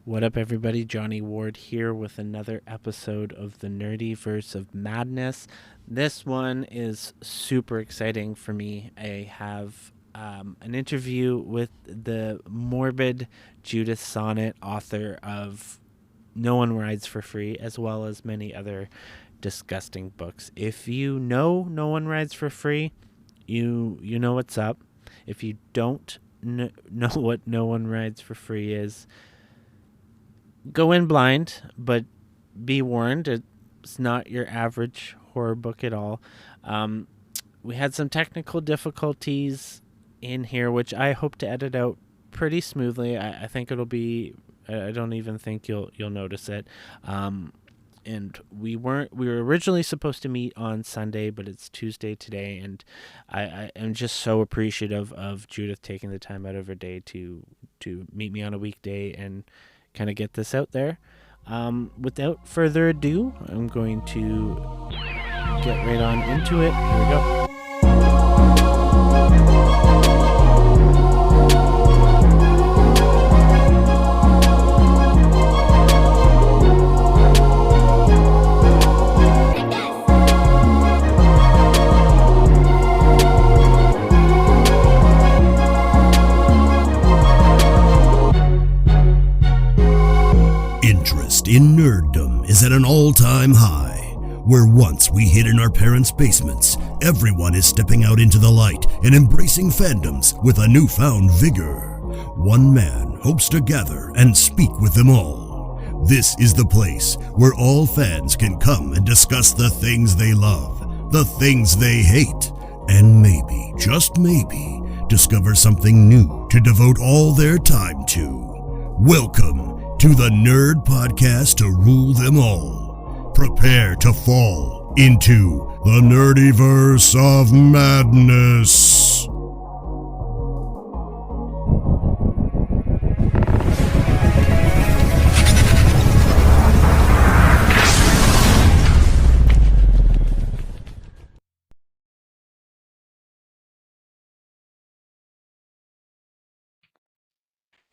What up, everybody? Jonny Ward here with another episode of the Nerdyverse of Madness. This one is super exciting for me. I have an interview with the morbid Judith Sonnet, author of No One Rides for Free, as well as many other disgusting books. If you know No One Rides for Free, you know what's up. If you don't know what No One Rides for Free is, go in blind, but be warned, it's not your average horror book at all. Um, we had some technical difficulties in here, which I hope to edit out pretty smoothly. I think it'll be. I don't even think you'll notice it. And we were originally supposed to meet on Sunday, but it's Tuesday today, and I am just so appreciative of Judith taking the time out of her day to meet me on a weekday and kind of get this out there. Without further ado, I'm going to get right on into it. Here we go. Interest in nerddom is at an all-time high. Where once we hid in our parents' basements, everyone is stepping out into the light and embracing fandoms with a newfound vigor. One man hopes to gather and speak with them all. This is the place where all fans can come and discuss the things they love, the things they hate, and maybe, just maybe, discover something new to devote all their time to. Welcome to the Nerd Podcast to rule them all. Prepare to fall into the Nerdyverse of Madness.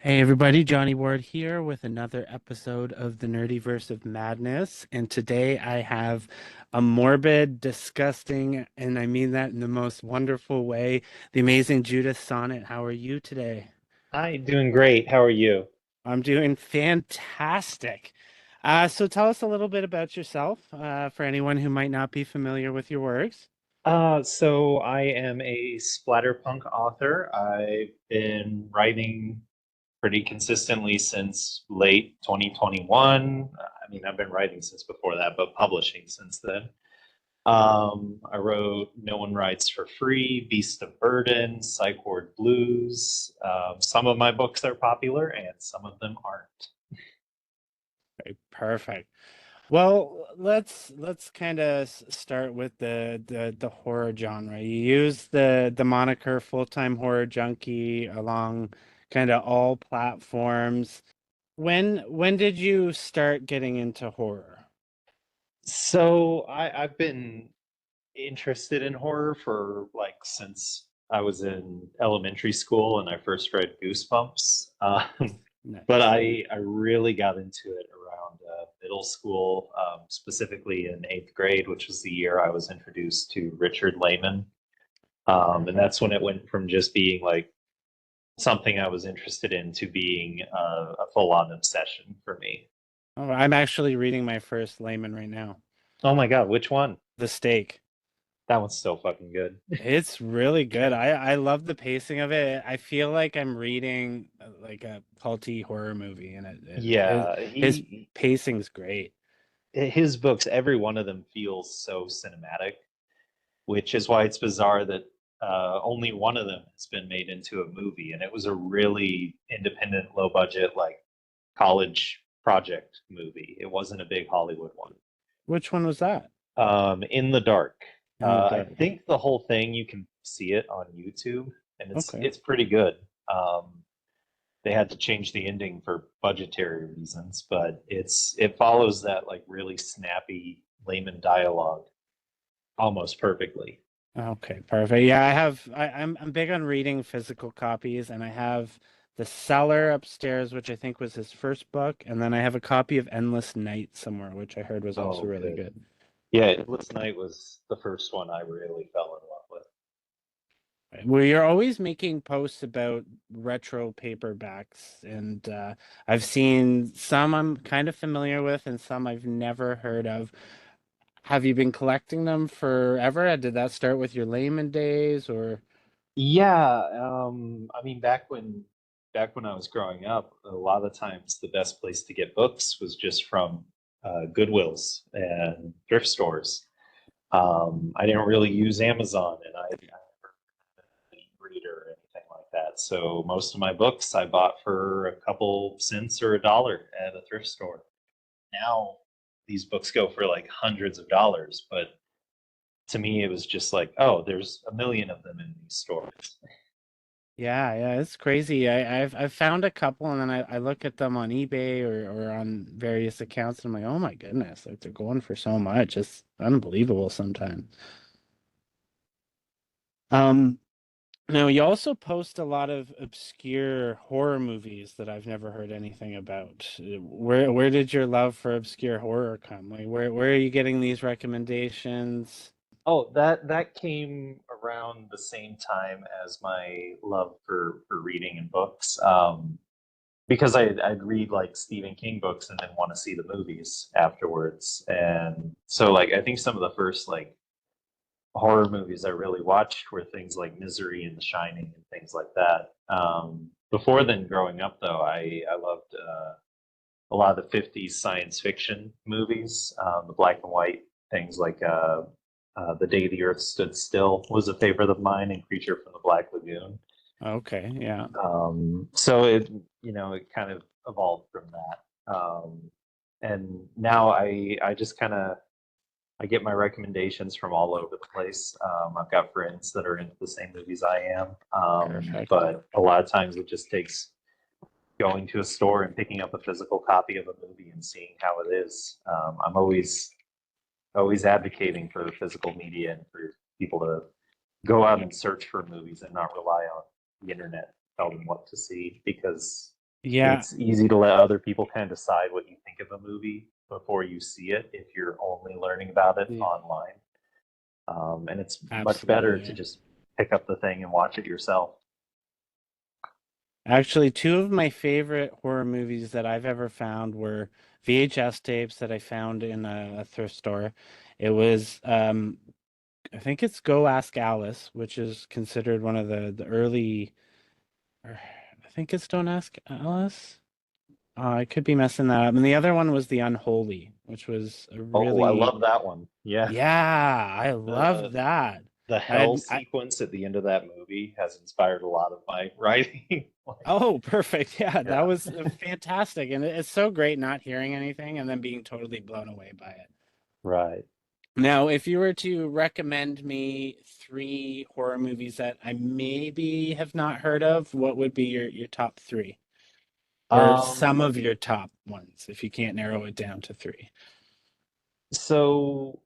Hey everybody, Jonny Ward here with another episode of the Nerdyverse of Madness. And today I have a morbid, disgusting, and I mean that in the most wonderful way, the amazing Judith Sonnet. How are you today? Hi, doing great. How are you? I'm doing fantastic. So tell us a little bit about yourself, for anyone who might not be familiar with your works. So I am a splatterpunk author. I've been writing pretty consistently since late 2021. I mean, I've been writing since before that, but publishing since then. I wrote No One Writes for Free, Beast of Burden, Psych Ward Blues. Some of my books are popular and some of them aren't. Okay, perfect. Well, let's kind of start with the horror genre. You use the moniker full-time horror junkie along kind of all platforms. When did you start getting into horror? So I've been interested in horror for like since I was in elementary school and I first read Goosebumps. But Nice. I really got into it around middle school, specifically in eighth grade, which was the year I was introduced to Richard Lehman. And Perfect. that's when it went from just being like something I was interested in to being a full on obsession for me. Oh, I'm actually reading my first layman right now. Oh my God, which one? The Stake. That one's so fucking good. It's really good. I love the pacing of it. I feel like I'm reading like a culty horror movie, and Yeah, his he pacing's great. his books, every one of them feels so cinematic, which is why it's bizarre that only one of them has been made into a movie, and it was a really independent, low budget, like college project movie. It wasn't a big Hollywood one. Which one was that? In the Dark. In the I Dark. think the whole thing you can see it on YouTube, and it's Okay. it's pretty good. Um, they had to change the ending for budgetary reasons, but it follows that like really snappy layman dialogue almost perfectly. Okay, perfect. Yeah, I'm big on reading physical copies, and I have The Cellar upstairs, which I think was his first book, and then I have a copy of Endless Night somewhere, which I heard was also Oh, really good. good. Yeah, Endless Night was the first one I really fell in love with. Well, you're always making posts about retro paperbacks, and I've seen some I'm kind of familiar with, and some I've never heard of. Have you been collecting them forever? Did that start with your layman days, or? Yeah, I mean, back when I was growing up, a lot of the times the best place to get books was just from Goodwills and thrift stores. I didn't really use Amazon, and I never had an e-reader or anything like that. So most of my books I bought for a couple cents or a dollar at a thrift store. Now these books go for like hundreds of dollars, but to me it was just like, oh, there's a million of them in these stores. Yeah, yeah, it's crazy. I've found a couple, and then I look at them on eBay or on various accounts, and I'm like, oh my goodness, like they're going for so much. It's unbelievable sometimes. Um, Now you also post a lot of obscure horror movies that I've never heard anything about. Where did your love for obscure horror come? Like where are you getting these recommendations? Oh, that came around the same time as my love for reading and books. Because I'd read like Stephen King books and then want to see the movies afterwards. And so like I think some of the first like horror movies I really watched were things like Misery and The Shining and things like that. Before then, growing up though, I loved a lot of the '50s science fiction movies, the black and white things like The Day the Earth Stood Still was a favorite of mine, and Creature from the Black Lagoon. Okay, yeah. So it kind of evolved from that. And now I just kind of I get my recommendations from all over the place. I've got friends that are into the same movies I am, Perfect. but a lot of times it just takes going to a store and picking up a physical copy of a movie and seeing how it is. I'm always advocating for physical media and for people to go out and search for movies and not rely on the internet to tell them what to see, because Yeah, it's easy to let other people kind of decide what you think of a movie before you see it if you're only learning about it yeah, online. And it's much better absolutely. to Yeah. just pick up the thing and watch it yourself. Actually, two of my favorite horror movies that I've ever found were VHS tapes that I found in a thrift store. It was I think it's Go Ask Alice, which is considered one of the early. Or I think it's Don't Ask Alice. I could be messing that up. And the other one was The Unholy, which was a Oh, I really, love that one. Yeah. yeah, I loved The that. the I hell had, I, sequence at the end of that movie has inspired a lot of my writing. Like, oh, perfect. Yeah, that yeah. was fantastic. And it's so great not hearing anything and then being totally blown away by it. Right. Now, if you were to recommend me three horror movies that I maybe have not heard of, what would be your top three? Or some Um, of your top ones, if you can't narrow it down to three. so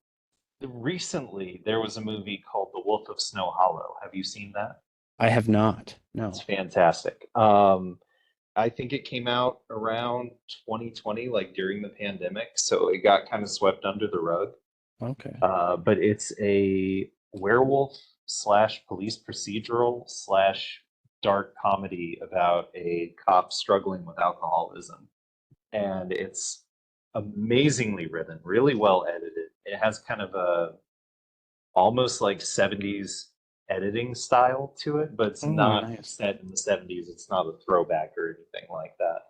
recently there was a movie called The Wolf of Snow Hollow. Have you seen that? I have not. It's No. fantastic. I think it came out around 2020, like during the pandemic, so it got kind of swept under the rug. Okay. But it's a werewolf slash police procedural slash dark comedy about a cop struggling with alcoholism. And it's amazingly written, really well edited. It has kind of a almost like '70s editing style to it, but it's Oh, not nice. set in the '70s. It's not a throwback or anything like that.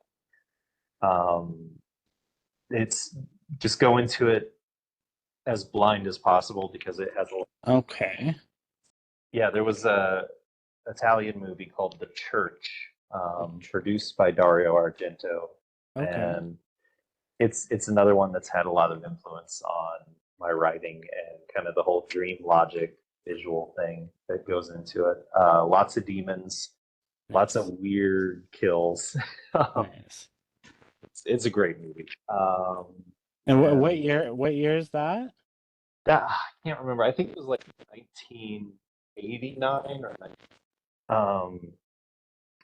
It's just go into it as blind as possible because it has a Okay. yeah. There was a Italian movie called The Church, produced by Dario Argento, Okay. and it's another one that's had a lot of influence on my writing and kind of the whole dream logic visual thing that goes into it. Lots of demons, lots of Nice. weird kills. Nice. It's a great movie. And what And year what year is that? that I can't remember. I think it was like 1989 or 19,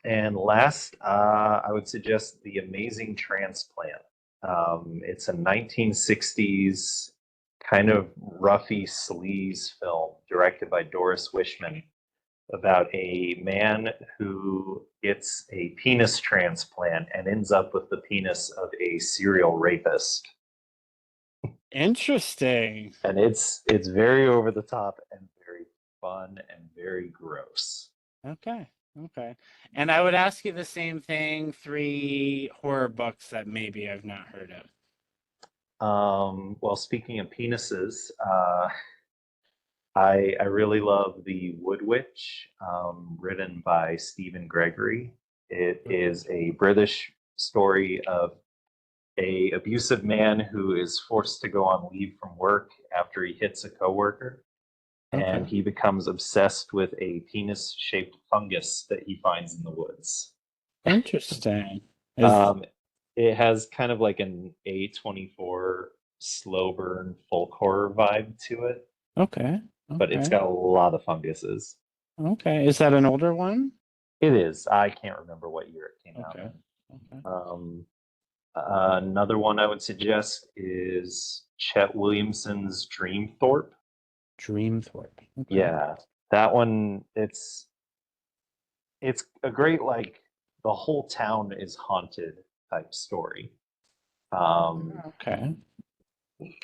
And last, I would suggest The Amazing Transplant. It's a 1960s kind of roughy sleaze film directed by Doris Wishman about a man who gets a penis transplant and ends up with the penis of a serial rapist. Interesting. And it's very over the top and very fun and very gross. Okay. Okay. And I would ask you the same thing, three horror books that maybe I've not heard of. Well, speaking of penises, I really love The Wood Witch, written by Stephen Gregory. It is a British story of a abusive man who is forced to go on leave from work after he hits a coworker, and Okay. he becomes obsessed with a penis-shaped fungus that he finds in the woods. Interesting. Is Um, it has kind of like an A24 slow burn folk horror vibe to it, okay. but it's Okay. got a lot of funguses. Okay. Is that an older one? It is. I can't remember what year it came out Okay. in. Okay. Another one I would suggest is Chet Williamson's Dreamthorpe. Dreamthorpe. Okay. Yeah, that one. It's a great like the whole town is haunted type story. Um, Okay.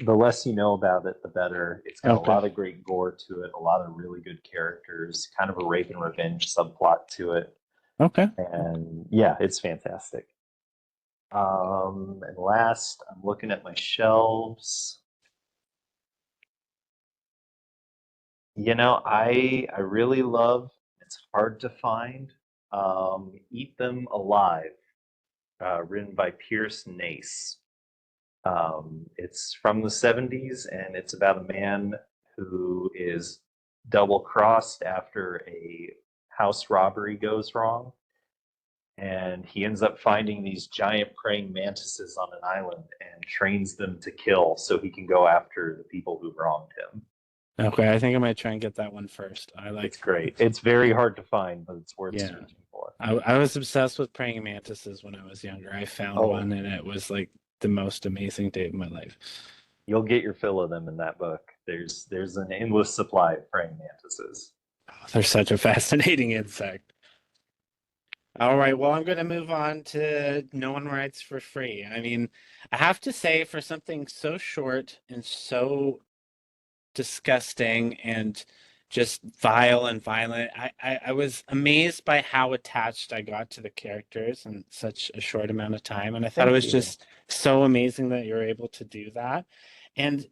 the less you know about it, the better. It's got a Okay. lot of great gore to it, a lot of really good characters, kind of a rape and revenge subplot to it, Okay. and yeah, it's fantastic. And last, I'm looking at my shelves. I really love. It's hard to find. Eat Them Alive, written by Pierce Nace. It's from the 70s, and it's about a man who is double crossed after a house robbery goes wrong. And he ends up finding these giant praying mantises on an island and trains them to kill so he can go after the people who wronged him. Okay. I think I might try and get that one first. It's great. It's very hard to find, but it's worth Yeah. searching for. I was obsessed with praying mantises when I was younger. I found Oh, one and it was like the most amazing day of my life. you'll get your fill of them in that book. There's an endless supply of praying mantises. Oh, they're such a fascinating insect. All right, well, I'm going to move on to No One Writes for Free. I mean, I have to say, for something so short and so disgusting and just vile and violent, I was amazed by how attached I got to the characters in such a short amount of time. And I thought it Thank was you. just so amazing that you were able to do that. And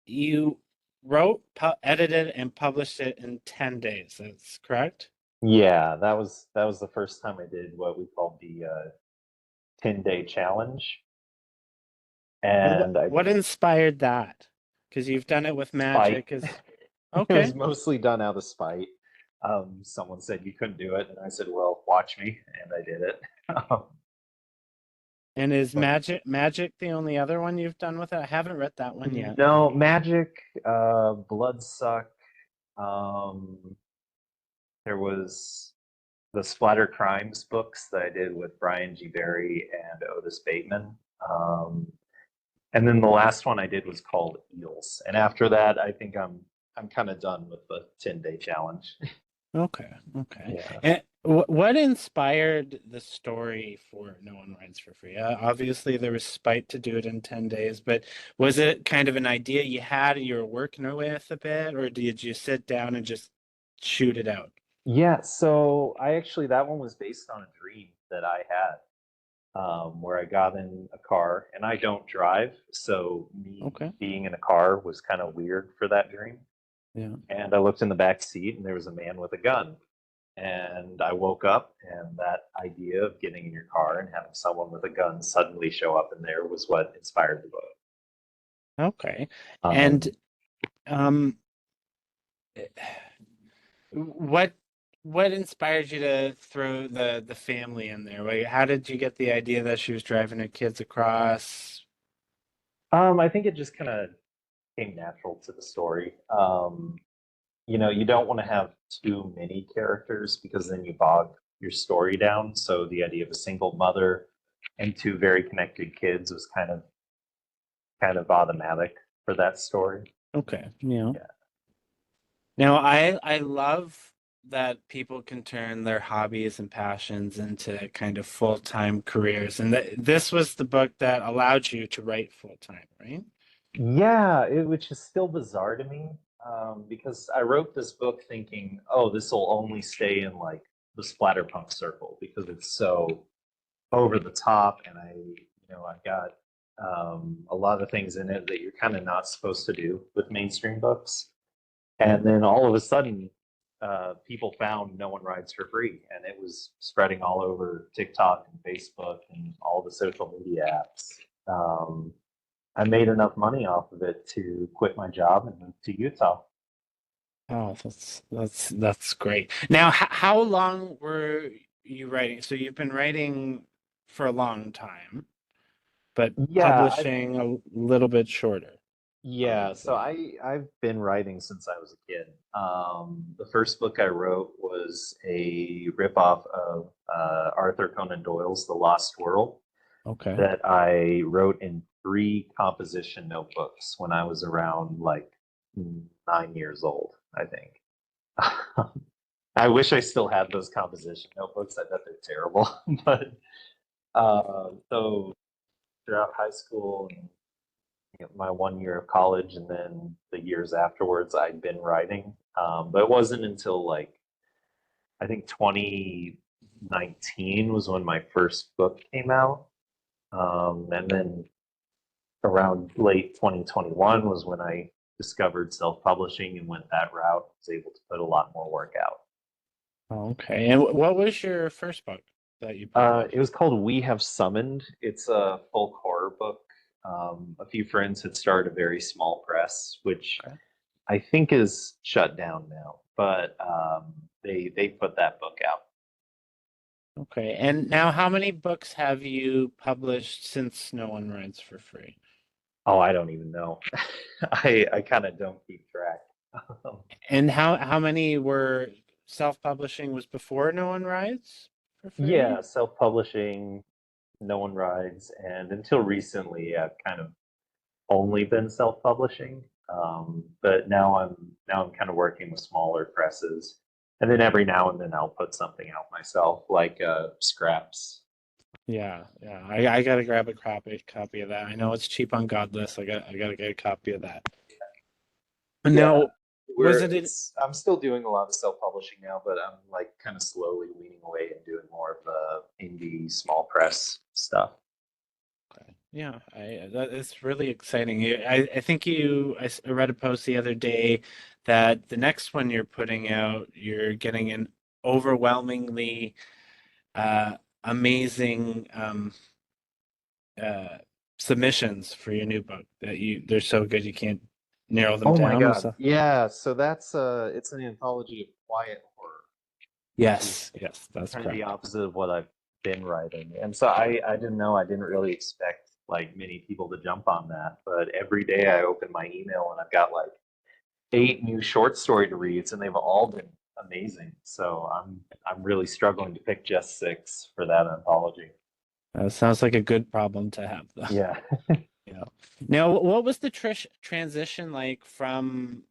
you wrote, edited, and published it in 10 days. That's correct? Yeah, that was the first time I did what we called the 10-day challenge, And and I what inspired that? Because you've done it with spite. magic. Is It was okay. mostly done out of spite. Someone said you couldn't do it, and I said, "Well, watch me," and I did it. And is But magic the only other one you've done with it? I haven't read that one yet. no, Magic, Bloodsuck. Um, there was the Splatter Crimes books that I did with Brian G. Berry and Otis Bateman. Um, and then the last one I did was called Eels. And after that, I think I'm kind of done with the 10-day challenge. Okay, okay. Yeah. And what inspired the story for No One Writes for Free? Obviously, there was spite to do it in 10 days, but was it kind of an idea you had and you were working with a bit, or did you sit down and just shoot it out? Yeah, so that one was based on a dream that I had, where I got in a car, and I don't drive, so me Okay. being in a car was kind of weird for that dream. Yeah. And I looked in the back seat, and there was a man with a gun. And I woke up, and that idea of getting in your car and having someone with a gun suddenly show up in there was what inspired the book. Okay. And Um, um what what inspired you to throw the family in there? Like, how did you get the idea that she was driving her kids across? I think it just kind of came natural to the story. You don't want to have too many characters because then you bog your story down. So the idea of a single mother and two very connected kids was kind of automatic for that story. Okay. Yeah. Yeah. Now, I love that people can turn their hobbies and passions into kind of full-time careers, and this was the book that allowed you to write full-time, right? Yeah, which is still bizarre to me, because I wrote this book thinking, oh, this will only stay in like the splatterpunk circle because it's so over the top, and I've got a lot of things in it that you're kind of not supposed to do with mainstream books. And then all of a sudden, people found No One Rides for Free, and it was spreading all over TikTok and Facebook and all the social media apps. Um, I made enough money off of it to quit my job and move to Utah. Oh, that's great. Now, how long were you writing? So you've been writing for a long time, but Yeah, publishing a little bit shorter, yeah. So obviously. I've been writing since I was a kid. The first book I wrote was a ripoff of Arthur Conan Doyle's The Lost World Okay. that I wrote in three composition notebooks when I was around like 9 years old, I think. I wish I still had those composition notebooks. I bet they're terrible. But so throughout high school and my 1 year of college, and then the years afterwards, I'd been writing. But it wasn't until like I think 2019 was when my first book came out. And then around late 2021 was when I discovered self-publishing and went that route. Was able to put a lot more work out. Okay. And what was your first book that you It published? was called We Have Summoned. It's a folk horror book. A few friends had started a very small press, which Okay. I think is shut down now, but they put that book out. Okay. And now, how many books have you published since No One Writes for Free? Oh, I don't even know. I kind of don't keep track. And how many were self-publishing was before No One Writes for Yeah, Free? self-publishing, No One Rides, and until recently, I've kind of only been self-publishing. But now I'm kind of working with smaller presses, and then every now and then I'll put something out myself, like scraps. Yeah, yeah. I gotta grab a copy of that. I know it's cheap on Godless. I gotta get a copy of that. Yeah, Now, was it in, I'm still doing a lot of self-publishing now, but I'm like kind of slowly weaning away and doing more of the indie small press stuff. okay. Yeah, that is really exciting. I think I read a post the other day that the next one you're putting out, you're getting an overwhelmingly uh, amazing uh, submissions for your new book that they're so good you can't narrow them Oh my down. God. So Yeah, so that's it's an anthology of quiet horror, which is yes, that's kind of the correct. opposite of what I've been writing. And so I didn't know, I didn't really expect like many people to jump on that, but every day I open my email and I've got like 8 new short story to reads, and they've all been amazing. So I'm really struggling to pick just six for that anthology. Sounds like a good problem to have, though. Yeah. Yeah. Now, what was the transition like from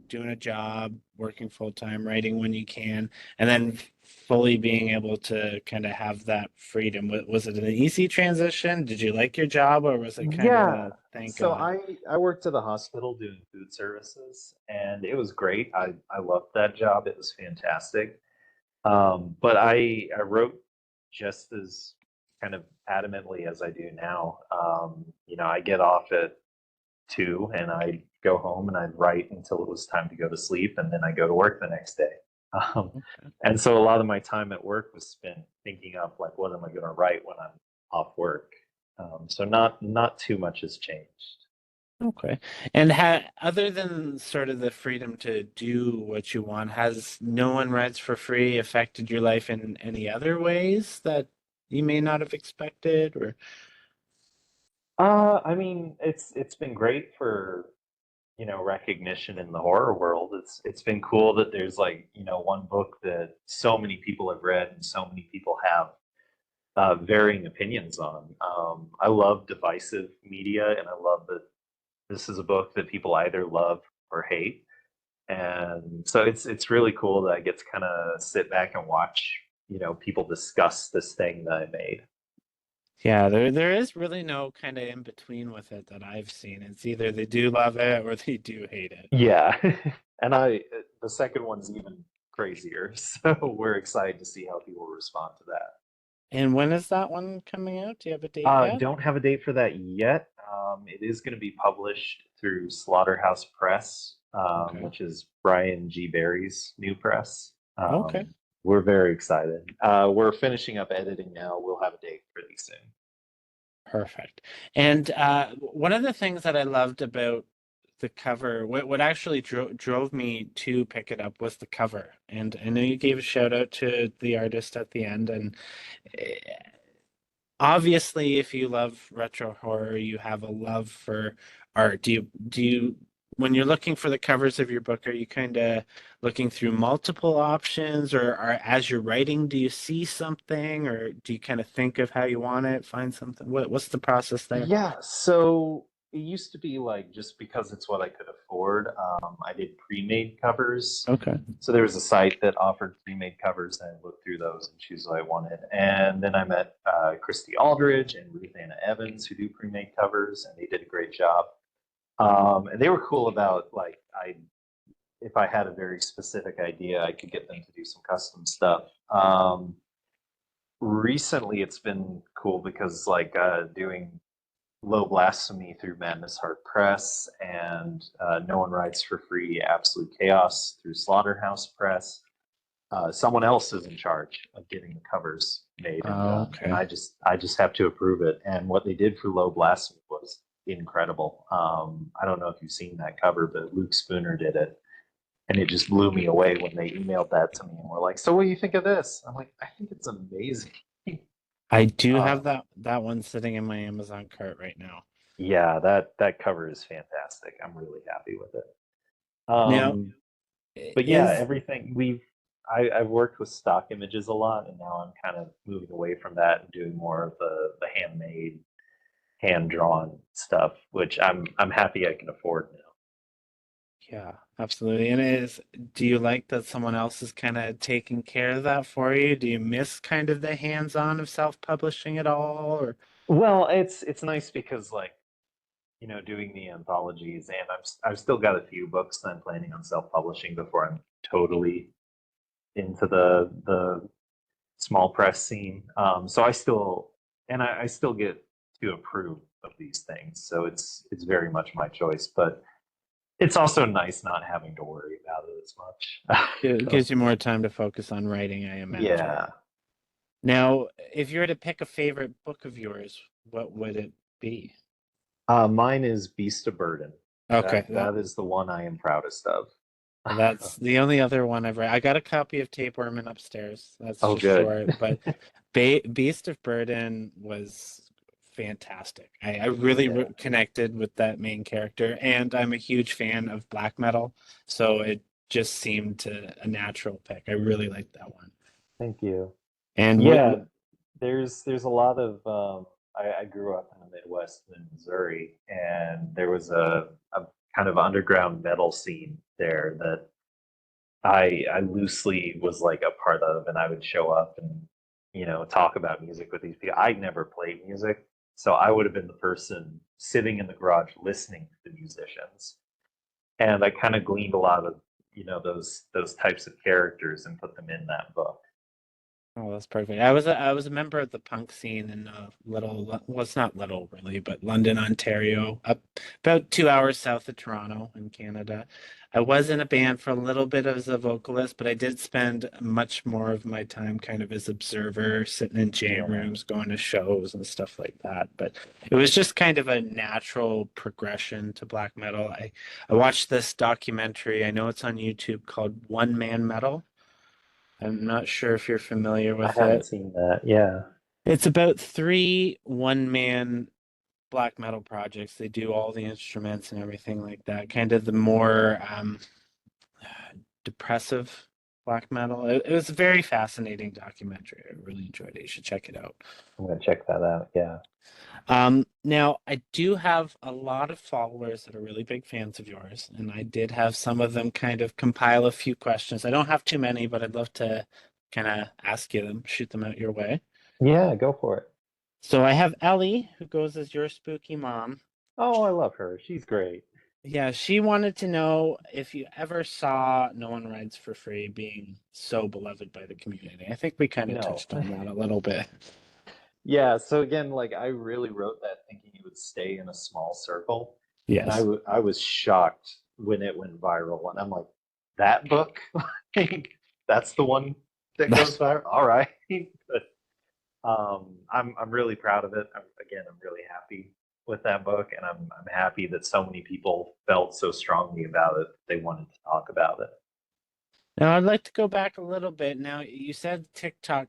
doing a job, working full time, writing when you can, and then fully being able to kind of have that freedom? Was it an easy transition? Did you like your job, or was it kind of Yeah. a thank So God? I worked at the hospital doing food services, and it was great. I loved that job. It was fantastic. But I wrote just as kind of adamantly as I do now. I get off at 2 and I go home and I'd write until it was time to go to sleep, and then I go to work the next day. Um, Okay. and so a lot of my time at work was spent thinking of like, what am I going to write when I'm off work? So not too much has changed. Okay. And other than sort of the freedom to do what you want, has No One Writes for Free affected your life in any other ways that you may not have expected, or I mean, it's been great for recognition in the horror world. It's been cool that there's like, one book that so many people have read and so many people have varying opinions on. I love divisive media, and I love that this is a book that people either love or hate. And so it's really cool that I get to kind of sit back and watch, people discuss this thing that I made. Yeah, there is really no kind of in between with it that I've seen. It's either they do love it or they do hate it. Yeah. And the second one's even crazier. So we're excited to see how people respond to that. And when is that one coming out? Do you have a date yet? Don't have a date for that yet. It is going to be published through Slaughterhouse Press, Okay. which is Brian G. Barry's new press. Okay. We're very excited. We're finishing up editing now. We'll have a date pretty soon. Perfect. And one of the things that I loved about the cover, what actually drove me to pick it up was the cover. And I know you gave a shout out to the artist at the end. And eh, obviously, if you love retro horror, you have a love for art. Do you when you're looking for the covers of your book, are you kind of looking through multiple options, or as you're writing, do you see something, or do you kind of think of how you want it, find something? What's the process there? Yeah, so it used to be like just because it's what I could afford, I did pre-made covers. Okay. So there was a site that offered pre-made covers, and I looked through those and choose what I wanted. And then I met Christy Aldridge and Ruth Anna Evans, who do pre-made covers, and they did a great job. And they were cool about like if I had a very specific idea, I could get them to do some custom stuff. Recently, it's been cool because like doing Low Blasphemy through Madness Heart Press, and No One Writes for Free, Absolute Chaos through Slaughterhouse Press. Someone else is in charge of getting the covers made, and Oh, and okay. I just have to approve it. And what they did for Low Blasphemy was incredible. I don't know if you've seen that cover, but Luke Spooner did it, and it just blew me away when they emailed that to me and were like, "So what do you think of this?" I'm like, "I think it's amazing." I do Uh, have that one sitting in my Amazon cart right now. yeah, that cover is fantastic. I'm really happy with it. Now, Um, but yeah, is everything I've worked with stock images a lot, and now I'm kind of moving away from that and doing more of the handmade, hand drawn stuff, which I'm happy I can afford now. Yeah, absolutely. And do you like that someone else is kind of taking care of that for you? Do you miss kind of the hands-on of self-publishing at all? Or Well, it's nice because like doing the anthologies, and I've still got a few books that I'm planning on self publishing before I'm totally into the small press scene. So I still get to approve of these things. So it's very much my choice, but it's also nice not having to worry about it as much. it So, gives you more time to focus on writing, I imagine. yeah. Now, if you were to pick a favorite book of yours, what would it be? Mine is Beast of Burden. Okay, That is the one I am proudest of. that's the only other one I've read. I got a copy of Tapeworm upstairs. That's Oh, just good. short, but Beast of Burden was fantastic. I really Yeah. connected with that main character, and I'm a huge fan of black metal, so it just seemed a natural pick. I really liked that one. Thank you. And Yeah, there's a lot of I grew up in the Midwest in Missouri, and there was a kind of underground metal scene there that I loosely was like a part of, and I would show up and talk about music with these people. I never played music, so I would have been the person sitting in the garage listening to the musicians, and I kind of gleaned a lot of those types of characters and put them in that book. Oh, that's perfect. I was a member of the punk scene in well, it's not little really, but London, Ontario, up about 2 hours south of Toronto in Canada. I was in a band for a little bit as a vocalist, but I did spend much more of my time kind of as observer, sitting in jam Yeah. rooms, going to shows and stuff like that. But it was just kind of a natural progression to black metal. I watched this documentary, I know it's on YouTube, called One Man Metal. I'm not sure if you're familiar I with haven't it. seen that. Yeah. It's about three one-man black metal projects. They do all the instruments and everything like that. Kind of the more depressive black metal. It was a very fascinating documentary. I really enjoyed it. You should check it out. I'm gonna check that out. Yeah. Now I do have a lot of followers that are really big fans of yours, and I did have some of them kind of compile a few questions. I don't have too many, but I'd love to kind of ask you them, shoot them out your way. Yeah, go for it. So I have Ellie, who goes as your spooky mom. Oh, I love her. She's great. Yeah, she wanted to know if you ever saw No One Rides for Free being so beloved by the community. I think we kind of No. touched on that a little bit. Yeah, so again, like I really wrote that thinking it would stay in a small circle, and Yes. I was shocked when it went viral, and I'm like, that book, that's the one that goes viral. All right, but I'm really proud of it. I'm really happy with that book, and I'm happy that so many people felt so strongly about it. They wanted to talk about it. Now I'd like to go back a little bit. Now you said TikTok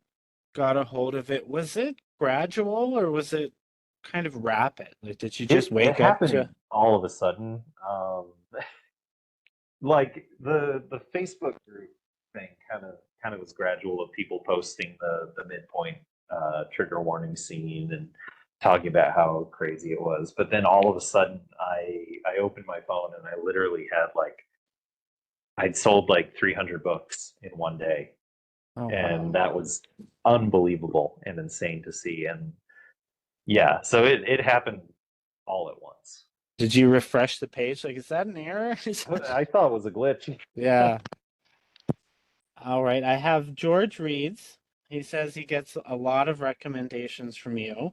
got a hold of it. Was it gradual or was it kind of rapid? Like, did you just It wake up happened to? all of a sudden. Like the Facebook group thing kind of was gradual of people posting the midpoint trigger warning scene and talking about how crazy it was. But then all of a sudden I opened my phone and I literally had like I'd sold like 300 books in one day. Oh, And wow. that was unbelievable and insane to see. And yeah, so it happened all at once. Did you refresh the page? Like, is that an error? I thought it was a glitch. Yeah. All right. I have George Reads. He says he gets a lot of recommendations from you.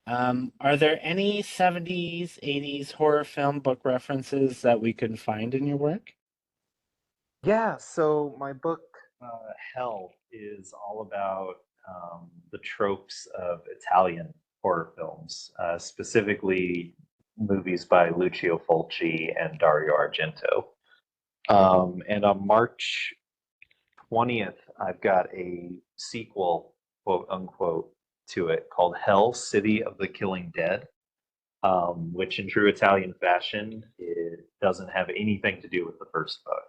Are there any 70s, 80s horror film book references that we can find in your work? Yeah, so my book, Hell, is all about the tropes of Italian horror films, specifically movies by Lucio Fulci and Dario Argento. And on March 20th, I've got a sequel, quote unquote, to it called Hell, City of the Killing Dead, which in true Italian fashion, it doesn't have anything to do with the first book.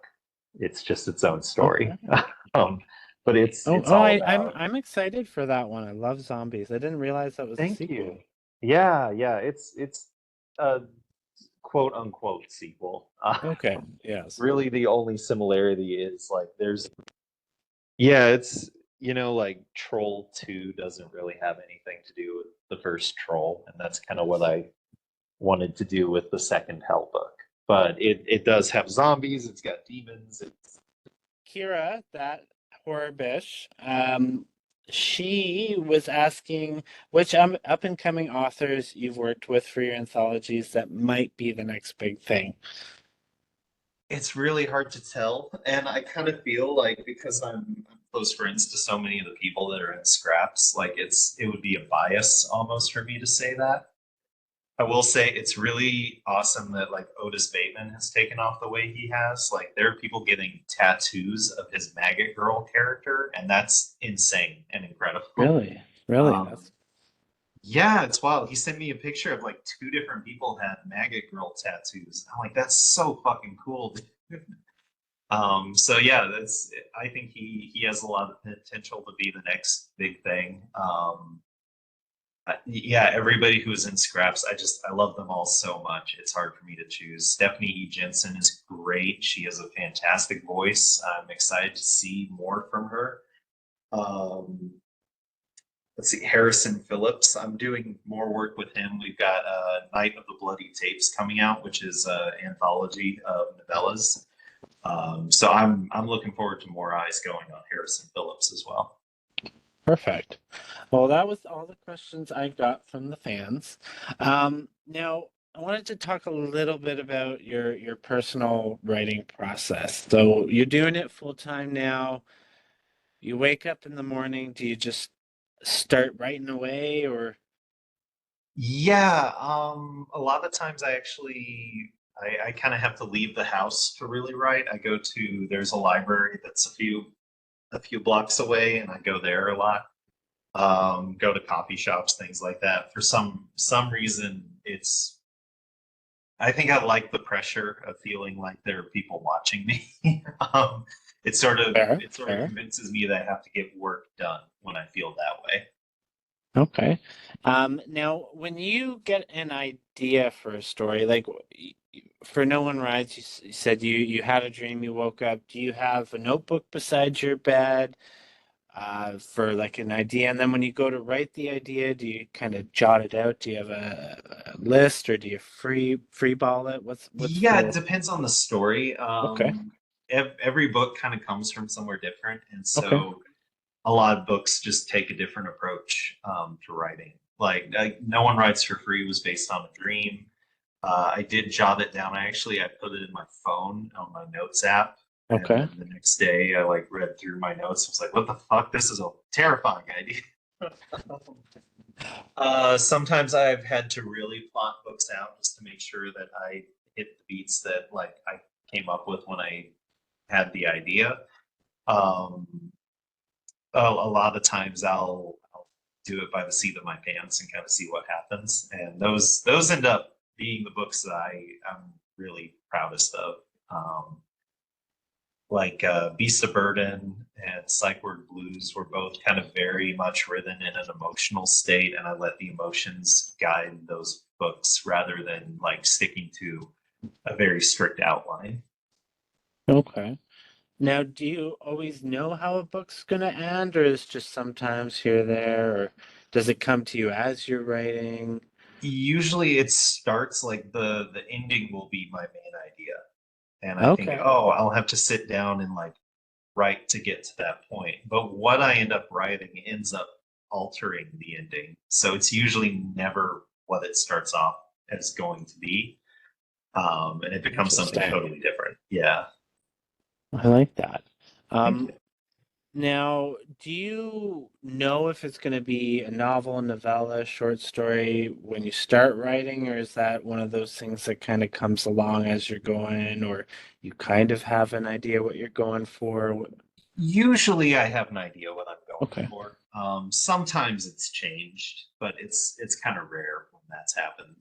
It's just its own story. Okay. um, but Oh, it's all I'm about. I'm excited for that one. I love zombies. I didn't realize that was a Thank sequel. you. Yeah, yeah. It's a quote unquote sequel. Okay. Yes. Really, the only similarity is like there's. Yeah, it's like Troll 2 doesn't really have anything to do with the first Troll, and that's kind of what I wanted to do with the second Hell book. But it does have zombies. It's got demons. It's Kira, that horror bish, she was asking which up and coming authors you've worked with for your anthologies that might be the next big thing. it's really hard to tell, and I kind of feel like because I'm close friends to so many of the people that are in Scraps, like it would be a bias almost for me to say that. I will say it's really awesome that like Otis Bateman has taken off the way he has. Like there are people getting tattoos of his Maggot Girl character, and that's insane and incredible. Really? Really? Um, yeah, it's wild. He sent me a picture of like two different people had Maggot Girl tattoos. I'm like, that's so fucking cool, dude. So yeah, that's. I think he has a lot of potential to be the next big thing. Yeah, everybody who's in Scraps, I love them all so much. It's hard for me to choose. Stephanie E. Jensen is great. She has a fantastic voice. I'm excited to see more from her. Um, let's see, Harrison Phillips. I'm doing more work with him. We've got Night of the Bloody Tapes coming out, which is an anthology of novellas. So I'm looking forward to more eyes going on Harrison Phillips as well. Perfect. Well, that was all the questions I got from the fans. Now, I wanted to talk a little bit about your personal writing process. So you're doing it full time now. You wake up in the morning, do you just start writing away or? Yeah, a lot of times I kind of have to leave the house to really write. There's a library that's a few blocks away, and I go there a lot. go to coffee shops, things like that. For some reason, it's I think I like the pressure of feeling like there are people watching me. It sort of Fair, it sort of fair. convinces me that I have to get work done when I feel that way. Okay. Now, when you get an idea for a story, like for No One Rides, you said you had a dream, you woke up. Do you have a notebook beside your bed for like an idea? And then when you go to write the idea, do you kind of jot it out? Do you have a list, or do you free ball it? What's Yeah, it the depends on the story. Okay. Every book kind of comes from somewhere different, and Okay. so a lot of books just take a different approach to writing. Like No One Writes for Free was based on a dream. I did jot it down. I put it in my phone on my notes app, and Okay. then the next day I like read through my notes. I was like, "What the fuck? This is a terrifying idea." Sometimes I've had to really plot books out just to make sure that I hit the beats that like I came up with when I had the idea. Um, a lot of times I'll do it by the seat of my pants and kind of see what happens, and those end up being the books that am really proudest of. Um, Beast of Burden and Psych Ward Blues were both kind of very much written in an emotional state, and I let the emotions guide those books rather than like sticking to a very strict outline. Okay. Now, do you always know how a book's gonna end, or is it just sometimes here or there, or does it come to you as you're writing? Usually it starts like the ending will be my main idea. And I think, Okay. oh, I'll have to sit down and like write to get to that point. But what I end up writing ends up altering the ending. So it's usually never what it starts off as going to be. And it becomes something Interesting. totally different. Yeah. I like that. Thank Um, you. Now, do you know if it's going to be a novel, novella, short story when you start writing, or is that one of those things that kind of comes along as you're going, or you kind of have an idea what you're going for? Usually I have an idea what I'm going Okay. for. Sometimes it's changed, but it's kind of rare when that's happened.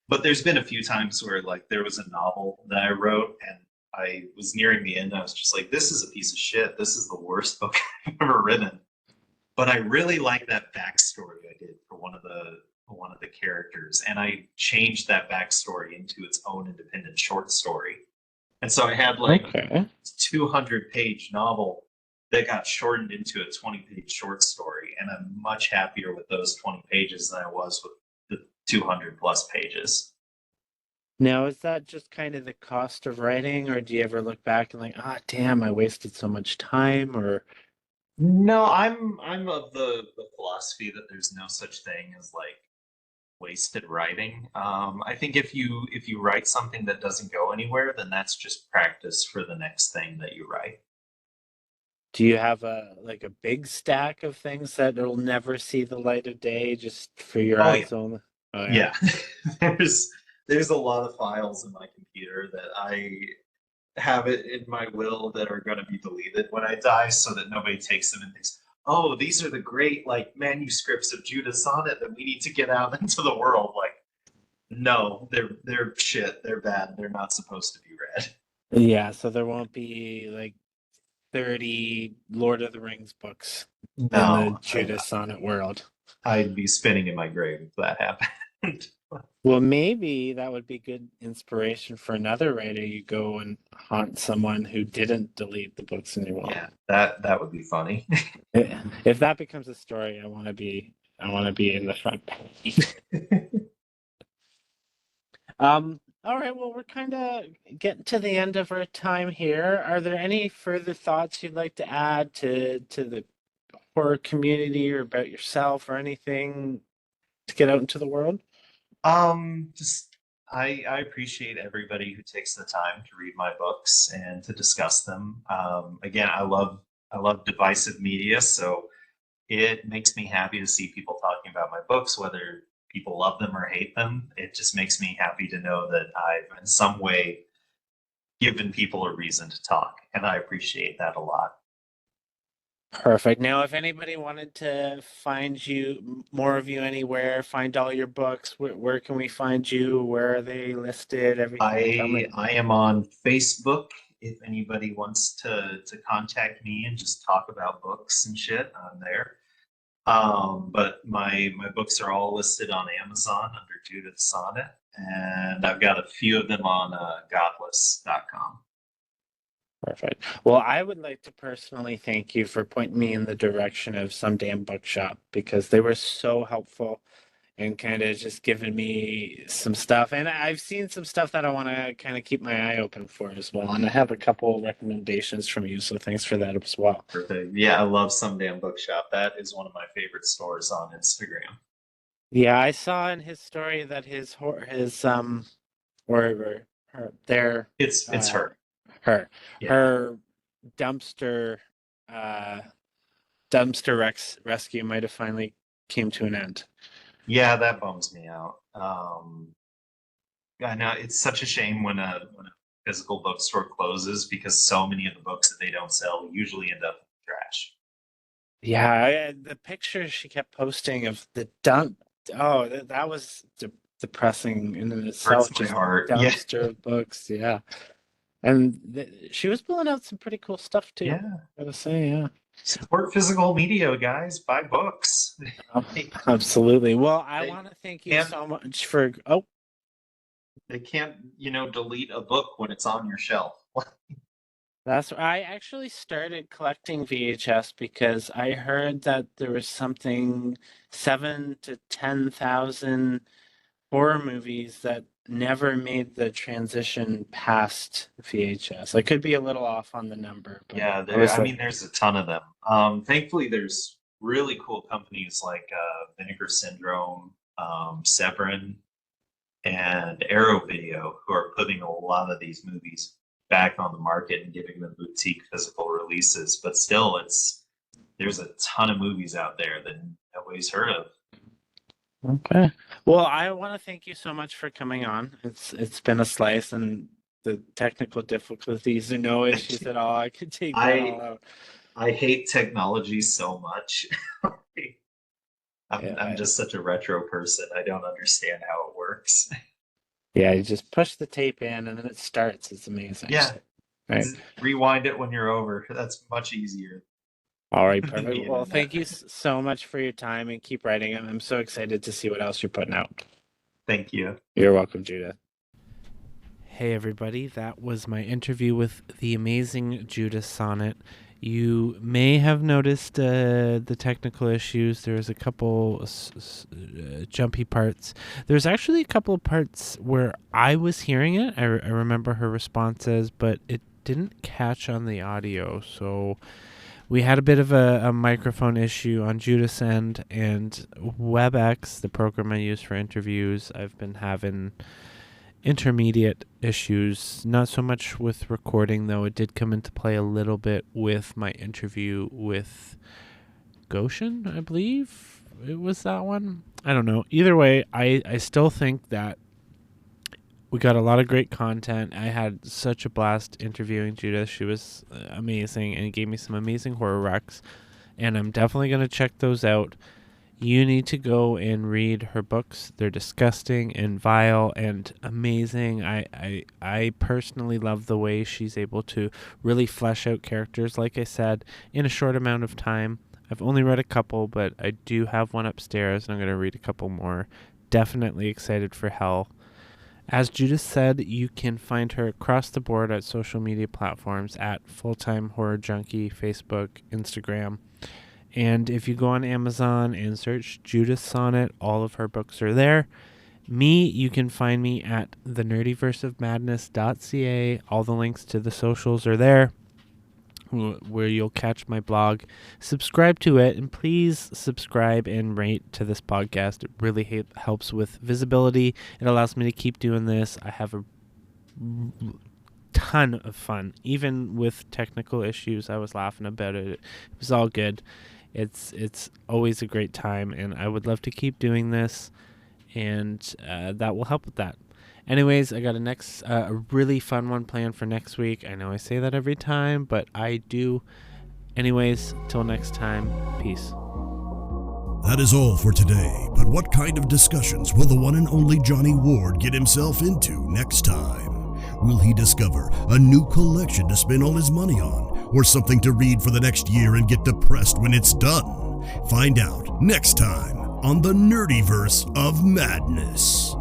But there's been a few times where like there was a novel that I wrote and I was nearing the end. I was just like, this is a piece of shit. This is the worst book I've ever written. But I really like that backstory I did for one of the characters, and I changed that backstory into its own independent short story. And so I had like Okay. 200-page novel that got shortened into a 20-page short story, and I'm much happier with those 20 pages than I was with the 200 plus pages. Now, is that just kind of the cost of writing, or do you ever look back and like, ah, damn, I wasted so much time, or No, I'm of the philosophy that there's no such thing as like wasted writing. I think if you write something that doesn't go anywhere, then that's just practice for the next thing that you write. do you have a like a big stack of things that will never see the light of day just for your Oh yeah, eyes only? Oh yeah. yeah. there's there's a lot of files in my computer that I have it in my will that are going to be deleted when I die, so that nobody takes them and thinks, "Oh, these are the great like manuscripts of Judith Sonnet that we need to get out into the world." Like, no, they're shit. They're bad. They're not supposed to be read. Yeah, so there won't be like 30 Lord of the Rings books in the No, Judith Sonnet world. I'd be spinning in my grave if that happened. Well, maybe that would be good inspiration for another writer. You go and haunt someone who didn't delete the books in your will. Yeah, that would be funny. If that becomes a story, I want to be in the front page. All right, well, we're kind of getting to the end of our time here. Are there any further thoughts you'd like to add to the horror community or about yourself or anything to get out into the world? Just I appreciate everybody who takes the time to read my books and to discuss them. Again, I love divisive media, so it makes me happy to see people talking about my books, whether people love them or hate them. It just makes me happy to know that I've in some way given people a reason to talk, and I appreciate that a lot. Perfect. Now, if anybody wanted to find you, more of you anywhere, find all your books, where can we find you? Where are they listed? Everything. Tell me. I am on Facebook. If anybody wants to contact me and just talk about books and shit, I'm there. But my books are all listed on Amazon under Judith Sonnet, and I've got a few of them on godless.com. Perfect. Well, I would like to personally thank you for pointing me in the direction of Some Damn Bookshop because they were so helpful and kind of just giving me some stuff. And I've seen some stuff that I want to kind of keep my eye open for as well. And I have a couple recommendations from you, so thanks for that as well. Perfect. Yeah, I love Some Damn Bookshop. That is one of my favorite stores on Instagram. Yeah, I saw in his story that his or her It's her. her Yeah. her dumpster uh rescue might have finally came to an end. Yeah, that bums me out. I know it's such a shame when a physical bookstore closes because so many of the books that they don't sell usually end up in the trash. Yeah, the pictures she kept posting of the dump. Oh, that was depressing in itself. Hurts my Just heart. Yeah. dumpster of books. Yeah, and she was pulling out some pretty cool stuff too. Yeah. Gotta say, yeah. Support physical media, guys. Buy books. Absolutely. Well, I They want to thank you can't- so much for. Oh, They can't, delete a book when it's on your shelf. I actually started collecting VHS because I heard that there was something 7 to 10,000 horror movies that never made the transition past VHS. I could be a little off on the number, but Yeah, there's a ton of them. Thankfully, there's really cool companies like Vinegar Syndrome, Severin, and Arrow Video who are putting a lot of these movies back on the market and giving them boutique physical releases. But still, there's a ton of movies out there that nobody's heard of. Okay. Well, I want to thank you so much for coming on. It's been a slice, and the technical difficulties are no issues at all. I could take that all out. I hate technology so much. Yeah, I'm just such a retro person. I don't understand how it works. Yeah, you just push the tape in and then it starts. It's amazing. Yeah. Right. Rewind it when you're over. That's much easier. All right, perfect. Well, thank you so much for your time and keep writing. I'm so excited to see what else you're putting out. Thank you. You're welcome, Judith. Hey, everybody. That was my interview with the amazing Judith Sonnet. You may have noticed the technical issues. There's a couple jumpy parts. There's actually a couple of parts where I was hearing it. I remember her responses, but it didn't catch on the audio. So we had a bit of a microphone issue on Judith's end, and WebEx, the program I use for interviews, I've been having intermediate issues, not so much with recording, though it did come into play a little bit with my interview with Goshen, I believe it was that one. I don't know. Either way, I still think that we got a lot of great content. I had such a blast interviewing Judith. She was amazing and gave me some amazing horror recs, and I'm definitely going to check those out. You need to go and read her books. They're disgusting and vile and amazing. I personally love the way she's able to really flesh out characters, like I said, in a short amount of time. I've only read a couple, but I do have one upstairs, and I'm going to read a couple more. Definitely excited for Hell. As Judith said, you can find her across the board at social media platforms at Fulltime Horror Junkie, Facebook, Instagram. And if you go on Amazon and search Judith Sonnet, all of her books are there. Me, you can find me at thenerdiverseofmadness.ca. All the links to the socials are there, where you'll catch my blog. Subscribe to it, and please subscribe and rate to this podcast. It really helps with visibility. It allows me to keep doing this. I have a ton of fun. Even with technical issues, I was laughing about it. It was all good. It's always a great time, and I would love to keep doing this, and that will help with that. Anyways, I got a really fun one planned for next week. I know I say that every time, but I do Anyways, till next time, peace. That is all for today, but what kind of discussions will the one and only Jonny Ward get himself into next time? Will he discover a new collection to spend all his money on, or something to read for the next year and get depressed when it's done? Find out next time on the Nerdiverse of Madness.